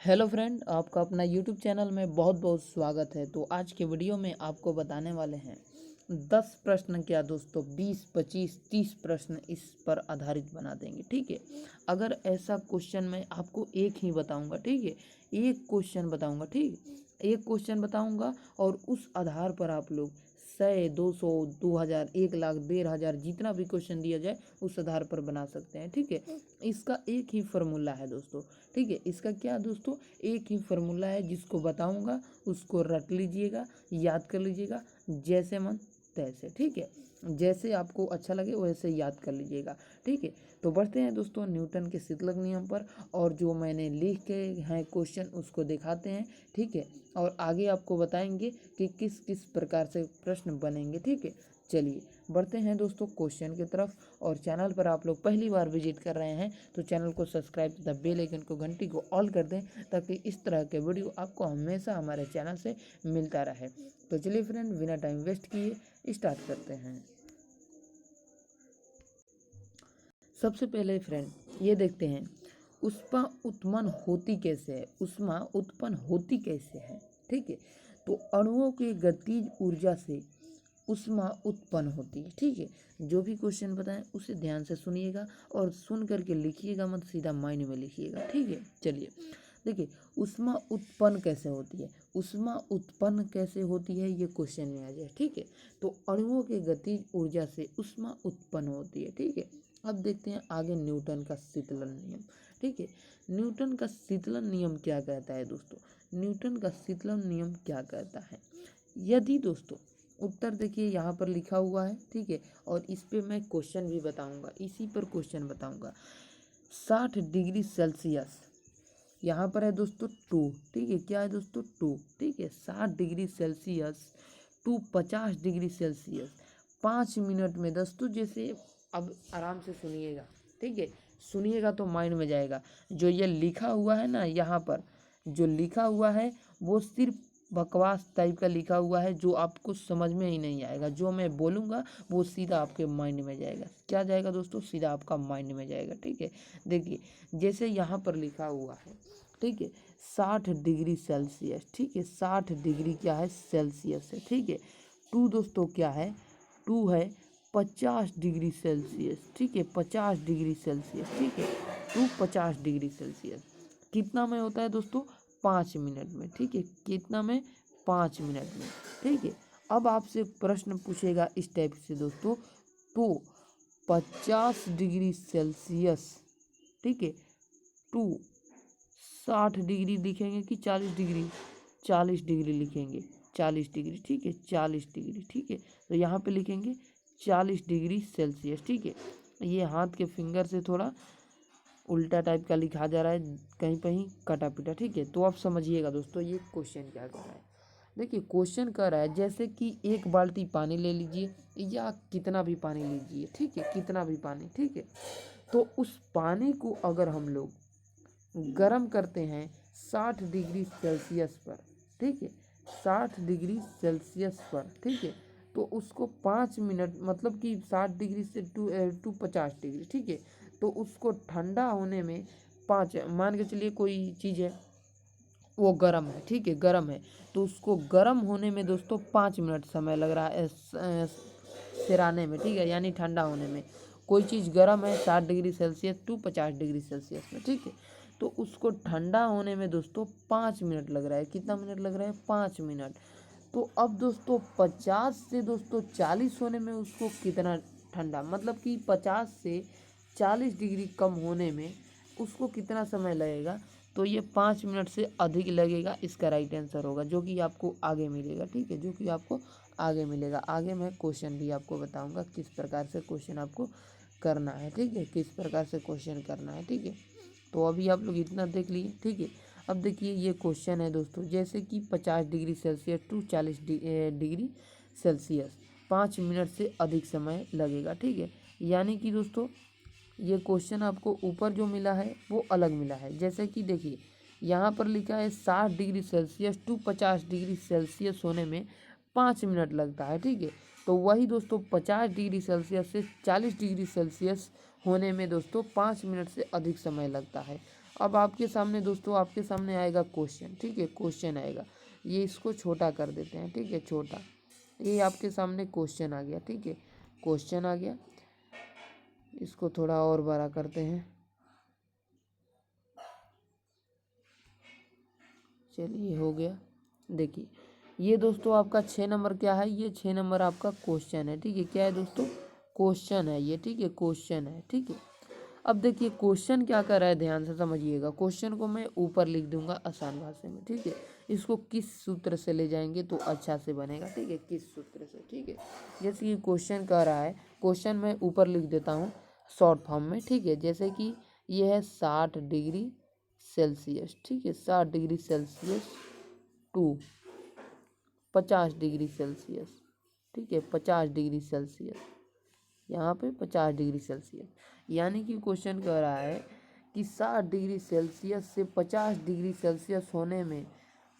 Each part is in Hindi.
हेलो फ्रेंड, आपका अपना यूट्यूब चैनल में बहुत बहुत स्वागत है। तो आज के वीडियो में आपको बताने वाले हैं 10 प्रश्न क्या दोस्तों 20, 25, 30 प्रश्न इस पर आधारित बना देंगे। ठीक है, अगर ऐसा क्वेश्चन मैं आपको एक ही बताऊंगा, ठीक है, एक क्वेश्चन बताऊंगा, ठीक है, एक क्वेश्चन बताऊंगा और उस आधार पर आप लोग 100, 200, 2000, 1 लाख, 1500 जितना भी क्वेश्चन दिया जाए उस आधार पर बना सकते हैं। ठीक है, इसका एक ही फार्मूला है दोस्तों। ठीक है, इसका क्या दोस्तों, एक ही फार्मूला है, जिसको बताऊंगा उसको रट लीजिएगा, याद कर लीजिएगा जैसे मन तैसे। ठीक है, जैसे आपको अच्छा लगे वैसे याद कर लीजिएगा। ठीक है, तो बढ़ते हैं दोस्तों न्यूटन के शीतलक नियम पर, और जो मैंने लिख के हैं क्वेश्चन उसको दिखाते हैं। ठीक है, और आगे आपको बताएंगे कि किस किस प्रकार से प्रश्न बनेंगे। ठीक है, चलिए बढ़ते हैं दोस्तों क्वेश्चन की तरफ। और चैनल पर आप लोग पहली बार विजिट कर रहे हैं तो चैनल को सब्सक्राइब तथा बेल आइकन को घंटी को ऑल कर दें, ताकि इस तरह के वीडियो आपको हमेशा हमारे चैनल से मिलता रहे। तो चलिए फ्रेंड, बिना टाइम वेस्ट किए स्टार्ट करते हैं। सबसे पहले फ्रेंड ये देखते हैं उष्मा उत्पन्न होती कैसे है, उष्मा उत्पन्न होती कैसे है। ठीक है, तो अणुओं की गतिज ऊर्जा से उष्मा उत्पन्न होती है। ठीक है, जो भी क्वेश्चन बताएं उसे ध्यान से सुनिएगा और सुन करके लिखिएगा, मत सीधा माइंड में लिखिएगा। ठीक है, चलिए देखिए उष्मा उत्पन्न कैसे होती है, उष्मा उत्पन्न कैसे होती है ये क्वेश्चन में आ जाए। ठीक है, तो अणुओं के गतिज ऊर्जा से उष्मा उत्पन्न होती है। ठीक है, अब देखते हैं आगे न्यूटन का शीतलन नियम। ठीक है, न्यूटन का शीतलन नियम क्या कहता है दोस्तों, न्यूटन का शीतलन नियम क्या कहता है। यदि दोस्तों उत्तर देखिए यहाँ पर लिखा हुआ है। ठीक है, और इस पे मैं क्वेश्चन भी बताऊंगा, इसी पर क्वेश्चन बताऊंगा। 60 डिग्री सेल्सियस यहाँ पर है दोस्तों 2। ठीक है, क्या है दोस्तों 2। ठीक है, 60 degree Celsius to 50 degree Celsius 5 minute में दोस्तों, जैसे अब आराम से सुनिएगा। ठीक है, सुनिएगा तो माइंड में जाएगा। जो ये लिखा हुआ है ना, यहाँ पर जो लिखा हुआ है वो सिर्फ बकवास टाइप का लिखा हुआ है, जो आपको समझ में ही नहीं आएगा। जो मैं बोलूँगा वो सीधा आपके माइंड में जाएगा। क्या जाएगा दोस्तों, सीधा आपका माइंड में जाएगा। ठीक है, देखिए जैसे यहाँ पर लिखा हुआ है। ठीक है, 60 डिग्री सेल्सियस। ठीक है, 60 डिग्री क्या है, सेल्सियस है। ठीक है, टू दोस्तों क्या है, टू है 50 डिग्री सेल्सियस। ठीक है, 50 डिग्री सेल्सियस। ठीक है, टू 50 डिग्री सेल्सियस कितना में होता है दोस्तों, 5 मिनट में। ठीक है, कितना में, 5 मिनट में। ठीक है, अब आपसे प्रश्न पूछेगा इस टाइप से दोस्तों, तो 50 डिग्री सेल्सियस, ठीक है, टू 60 डिग्री लिखेंगे कि 40 डिग्री, 40 डिग्री लिखेंगे, 40 डिग्री। ठीक है, 40 डिग्री। ठीक है, तो यहाँ पे लिखेंगे 40 डिग्री सेल्सियस। ठीक है, ये हाथ के फिंगर से थोड़ा उल्टा टाइप का लिखा जा रहा है, कहीं कहीं कटा पिटा। ठीक है, तो आप समझिएगा दोस्तों ये क्वेश्चन क्या कर रहा है। देखिए क्वेश्चन कह रहा है जैसे कि 1 बाल्टी पानी ले लीजिए, या कितना भी पानी लीजिए। ठीक है, कितना भी पानी। ठीक है, तो उस पानी को अगर हम लोग गर्म करते हैं 60 डिग्री सेल्सियस पर। ठीक है, 60 डिग्री सेल्सियस पर। ठीक है, तो उसको 5 मिनट, मतलब कि 60 डिग्री से टू 50 डिग्री। ठीक है, तो उसको ठंडा होने में मान के चलिए कोई चीज़ है वो गर्म है। ठीक है, गर्म है, तो उसको गर्म होने में दोस्तों 5 मिनट समय लग रहा है सिराने में। ठीक है, यानी ठंडा होने में। कोई चीज़ गर्म है 60 degree Celsius to 50 degree Celsius में। ठीक है, तो उसको ठंडा होने में दोस्तों 5 मिनट लग रहा है। कितना मिनट लग रहा है, 5 मिनट। तो अब दोस्तों 50 से दोस्तों 40 होने में उसको कितना ठंडा, मतलब कि 50 से 40 डिग्री कम होने में उसको कितना समय लगेगा, तो ये 5 मिनट से अधिक लगेगा। इसका राइट आंसर होगा, जो कि आपको आगे मिलेगा। ठीक है, जो कि आपको आगे मिलेगा। आगे मैं क्वेश्चन भी आपको बताऊंगा किस प्रकार से क्वेश्चन आपको करना है। ठीक है, किस प्रकार से क्वेश्चन करना है। ठीक है, तो अभी आप लोग इतना देख लिए। ठीक है, अब देखिए ये क्वेश्चन है दोस्तों, जैसे कि 50 degree Celsius to 40 degree Celsius 5 minute से अधिक समय लगेगा। ठीक है, यानी कि दोस्तों ये क्वेश्चन आपको ऊपर जो मिला है वो अलग मिला है। जैसे कि देखिए यहाँ पर लिखा है 60 degree Celsius to 50 degree Celsius होने में 5 मिनट लगता है। ठीक है, तो वही दोस्तों 50 डिग्री सेल्सियस से 40 डिग्री सेल्सियस होने में दोस्तों 5 मिनट से अधिक समय लगता है। अब आपके सामने दोस्तों आपके सामने आएगा क्वेश्चन, ठीक है, क्वेश्चन आएगा, ये इसको छोटा कर देते हैं, ठीक है, छोटा, ये आपके सामने क्वेश्चन आ गया, ठीक है, क्वेश्चन आ गया, इसको थोड़ा और बड़ा करते हैं, चलिए हो गया। देखिए ये दोस्तों आपका 6 नंबर क्या है, ये 6 नंबर आपका क्वेश्चन है, ठीक है, क्या है दोस्तों, क्वेश्चन है ये, ठीक है, क्वेश्चन है, ठीक है। अब देखिए क्वेश्चन क्या कर रहा है, ध्यान से समझिएगा, क्वेश्चन को मैं ऊपर लिख दूंगा आसान भाषा में, ठीक है, इसको किस सूत्र से ले जाएंगे तो अच्छा से बनेगा, ठीक है, किस सूत्र से, ठीक है। जैसे कि क्वेश्चन कह रहा है, क्वेश्चन मैं ऊपर लिख देता हूँ शॉर्ट फॉर्म में, ठीक है, जैसे कि ये है 60 डिग्री सेल्सियस, ठीक है, 60 degree Celsius to 50 degree Celsius, ठीक है, 50 डिग्री सेल्सियस, यहाँ पे 50 डिग्री सेल्सियस, यानी कि क्वेश्चन कह रहा है कि 60 डिग्री सेल्सियस से 50 डिग्री सेल्सियस होने में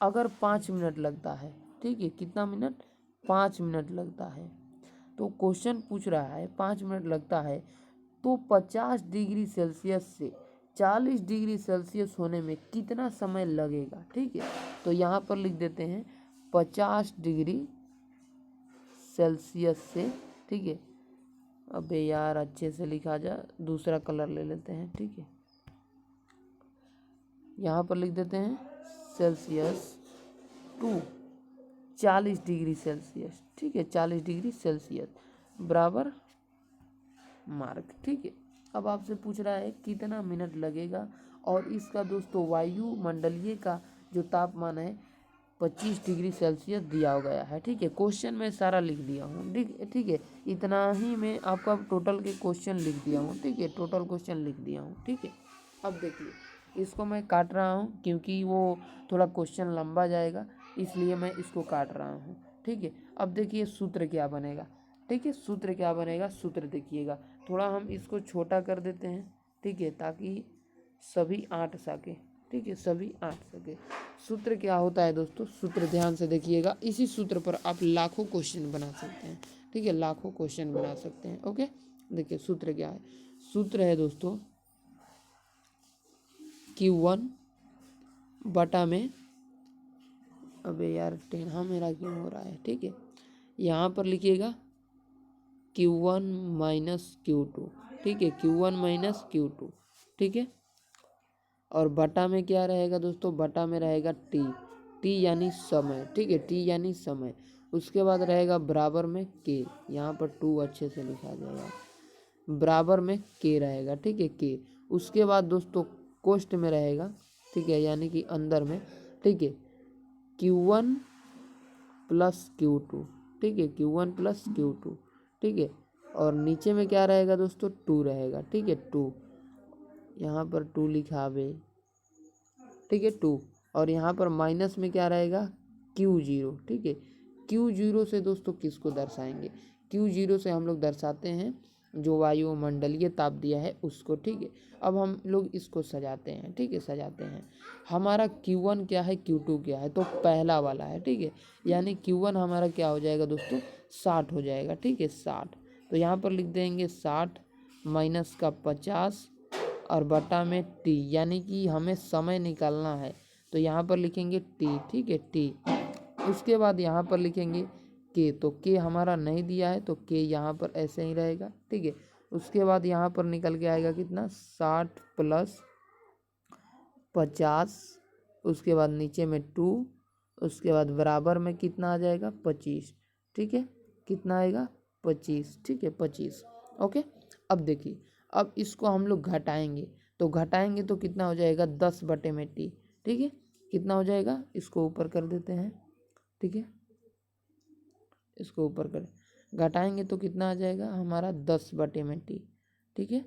अगर 5 मिनट लगता है, ठीक है, कितना मिनट, 5 मिनट लगता है, तो क्वेश्चन पूछ रहा है 5 मिनट लगता है, तो 50 डिग्री सेल्सियस से 40 डिग्री सेल्सियस होने में कितना समय लगेगा, ठीक है। तो यहाँ पर लिख देते हैं 50 डिग्री सेल्सियस से, ठीक है, अबे यार अच्छे से लिखा जा, दूसरा कलर ले लेते हैं, ठीक है, यहाँ पर लिख देते हैं सेल्सियस टू 40 डिग्री सेल्सियस, ठीक है, 40 डिग्री सेल्सियस बराबर मार्क, ठीक है। अब आपसे पूछ रहा है कितना मिनट लगेगा, और इसका दोस्तों वायुमंडलीय का जो तापमान है 25 डिग्री सेल्सियस दिया गया है, ठीक है, क्वेश्चन में सारा लिख दिया हूँ, ठीक है, इतना ही मैं आपका टोटल के क्वेश्चन लिख दिया हूँ, ठीक है, टोटल क्वेश्चन लिख दिया हूँ, ठीक है। अब देखिए इसको मैं काट रहा हूँ क्योंकि वो थोड़ा क्वेश्चन लंबा जाएगा, इसलिए मैं इसको काट रहा हूँ, ठीक है। अब देखिए सूत्र क्या बनेगा, ठीक है, सूत्र क्या बनेगा, सूत्र देखिएगा, थोड़ा हम इसको छोटा कर देते हैं, ठीक है, ताकि सभी आंट सके, ठीक है, सभी आंट सके। सूत्र क्या होता है दोस्तों, सूत्र ध्यान से देखिएगा, इसी सूत्र पर आप लाखों क्वेश्चन बना सकते हैं, ठीक है, लाखों क्वेश्चन बना सकते हैं, ओके। देखिए सूत्र क्या है, सूत्र है दोस्तों Q1 बटा में, अबे यार टेढ़ा मेरा क्यों हो रहा है, ठीक है, यहाँ पर लिखिएगा Q1 माइनस Q2, ठीक है, Q1 माइनस Q2, ठीक है, और बटा में क्या रहेगा दोस्तों, बटा में रहेगा टी, टी यानी समय, ठीक है, टी यानी समय, उसके बाद रहेगा बराबर में के, यहाँ पर 2 अच्छे से लिखा जाएगा, बराबर में के रहेगा, ठीक है, के, उसके बाद दोस्तों कोष्ठ में रहेगा, ठीक है, यानी कि अंदर में, ठीक है, Q1 प्लस Q2, ठीक है, Q1 प्लस Q2, ठीक है, और नीचे में क्या रहेगा दोस्तों, 2 रहेगा, ठीक है, 2, यहाँ पर 2 लिखा बे, ठीक है, 2, और यहाँ पर माइनस में क्या रहेगा, Q0, ठीक है, Q0 से दोस्तों किसको दर्शाएंगे, Q0 से हम लोग दर्शाते हैं जो वायुमंडलीय ताप दिया है उसको, ठीक है। अब हम लोग इसको सजाते हैं, ठीक है, सजाते हैं, हमारा Q1 क्या है, Q2 क्या है, तो पहला वाला है, ठीक है, यानी Q1 हमारा क्या हो जाएगा दोस्तों, 60 हो जाएगा, ठीक है, 60, तो यहाँ पर लिख देंगे 60 माइनस का 50 और बटा में टी, यानी कि हमें समय निकालना है, तो यहाँ पर लिखेंगे टी, ठीक है, टी, उसके बाद यहाँ पर लिखेंगे के, तो के हमारा नहीं दिया है तो के यहाँ पर ऐसे ही रहेगा, ठीक है, उसके बाद यहाँ पर निकल के आएगा कितना, 60 प्लस 50, उसके बाद नीचे में 2, उसके बाद बराबर में कितना आ जाएगा, 25, ठीक है, कितना आएगा, 25, ठीक है, 25, ओके। अब देखिए अब इसको हम लोग घटाएंगे, तो घटाएंगे तो कितना हो जाएगा, 10/टी, ठीक है, कितना हो जाएगा, इसको ऊपर कर देते हैं, ठीक है, इसको ऊपर कर, घटाएंगे तो कितना आ जाएगा हमारा 10/टी, ठीक है,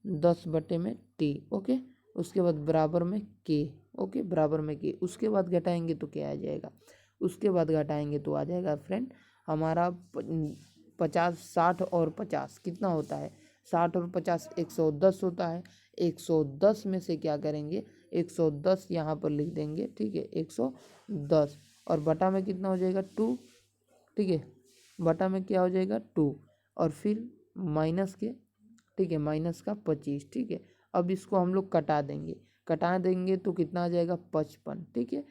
10/टी, ओके, उसके बाद बराबर में के, ओके, बराबर में के, उसके बाद घटाएंगे तो क्या आ जाएगा, उसके बाद घटाएंगे तो आ जाएगा फ्रेंड हमारा 50, 60 और 50 कितना होता है, 60 और 50 110 होता है, 110 में से क्या करेंगे, 110 यहाँ पर लिख देंगे, ठीक है, 110, और बटा में कितना हो जाएगा 2, ठीक है, बटा में क्या हो जाएगा 2, और फिर माइनस के, ठीक है, माइनस का 25, ठीक है। अब इसको हम लोग कटा देंगे, कटा देंगे तो कितना आ जाएगा 55, ठीक है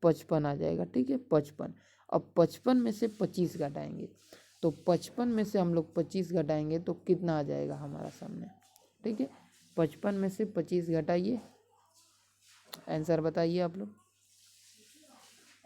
55 आ जाएगा, ठीक है 55। अब 55 में से 25 घटाएंगे, तो 55 में से हम लोग 25 घटाएंगे तो कितना आ जाएगा हमारा सामने, ठीक है 55 में से 25 घटाइए, आंसर बताइए आप लोग।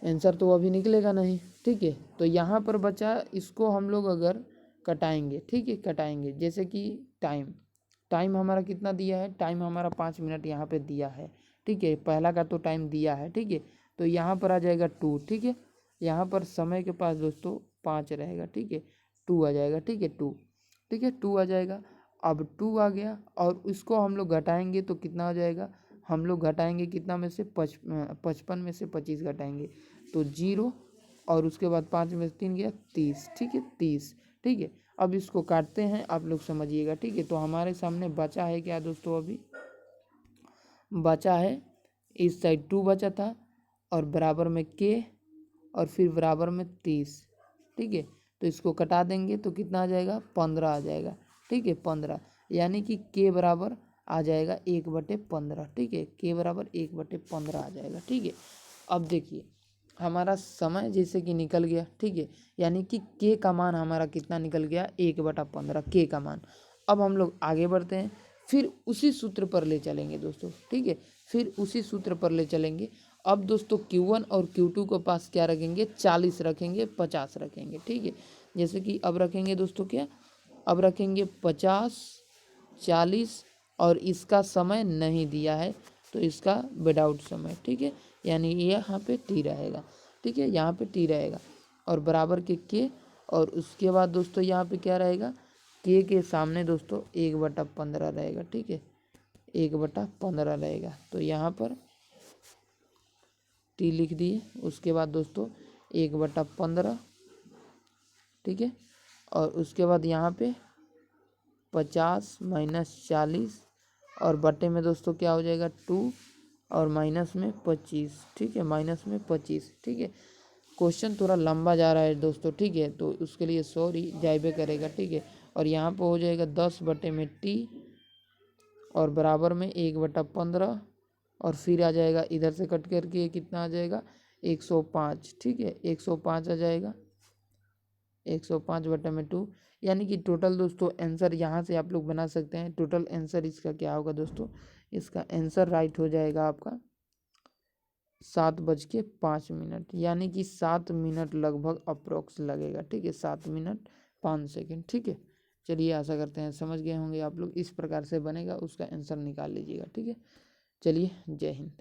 आंसर तो अभी निकलेगा नहीं, ठीक है। तो यहाँ पर बचा, इसको हम लोग अगर कटाएंगे, ठीक है कटाएंगे, जैसे कि टाइम हमारा कितना दिया है, टाइम हमारा 5 मिनट यहाँ पे दिया है, ठीक है पहला का तो टाइम दिया है, ठीक है। तो यहाँ पर आ जाएगा 2, ठीक है। यहाँ पर समय के पास दोस्तों 5 रहेगा, ठीक है 2 आ जाएगा, ठीक है 2, ठीक है 2 आ जाएगा। अब 2 आ गया और इसको हम लोग घटाएंगे तो कितना हो जाएगा, हम लोग घटाएंगे कितना में से 55 में से 25 घटाएंगे तो 0, और उसके बाद 5 में से 3 गया 30, ठीक है 30, ठीक है। अब इसको काटते हैं, आप लोग समझिएगा, ठीक है। तो हमारे सामने बचा है क्या दोस्तों, अभी बचा है इस साइड 2 बचा था और बराबर में के और फिर बराबर में 30, ठीक है। तो इसको कटा देंगे तो कितना आ जाएगा 15 आ जाएगा, ठीक है 15, यानी कि के बराबर आ जाएगा 1/15, ठीक है के बराबर 1/15 आ जाएगा, ठीक है। अब देखिए हमारा समय जैसे कि निकल गया, ठीक है, यानी कि के का मान हमारा कितना निकल गया 1/15 के का मान। अब हम लोग आगे बढ़ते हैं, फिर उसी सूत्र पर ले चलेंगे दोस्तों, ठीक है फिर उसी सूत्र पर ले चलेंगे। अब दोस्तों Q1 और Q2 के पास क्या रखेंगे, 40 रखेंगे, 50 रखेंगे, ठीक है। जैसे कि अब रखेंगे दोस्तों क्या, अब रखेंगे 50, 40 और इसका समय नहीं दिया है तो इसका विदाउट समय, ठीक है, यानी ये यहाँ पे टी रहेगा, ठीक है यहाँ पे टी रहेगा और बराबर के और उसके बाद दोस्तों यहाँ पे क्या रहेगा, के सामने दोस्तों 1/15 रहेगा, ठीक है 1/15 रहेगा। तो यहाँ पर टी लिख दिए, उसके बाद दोस्तों 1/15, ठीक है, और उसके बाद यहाँ पे 50 माइनस 40 और बटे में दोस्तों क्या हो जाएगा 2 और माइनस में 25, ठीक है माइनस में 25, ठीक है। क्वेश्चन थोड़ा लंबा जा रहा है दोस्तों, ठीक है तो उसके लिए सॉरी जाइबे करेगा, ठीक है। और यहाँ पर हो जाएगा 10 बटे में टी और बराबर में 1/15 और फिर आ जाएगा इधर से कट करके कितना आ जाएगा 105, ठीक है 105 आ जाएगा 105/2, यानी कि टोटल दोस्तों आंसर यहाँ से आप लोग बना सकते हैं। टोटल आंसर इसका क्या होगा दोस्तों, इसका आंसर राइट हो जाएगा आपका 7:05, यानी कि 7 मिनट लगभग अप्रोक्स लगेगा, ठीक है 7 मिनट 5 सेकेंड, ठीक है। चलिए आशा करते हैं समझ गए होंगे आप लोग, इस प्रकार से बनेगा, उसका आंसर निकाल लीजिएगा, ठीक है। चलिए जय हिंद।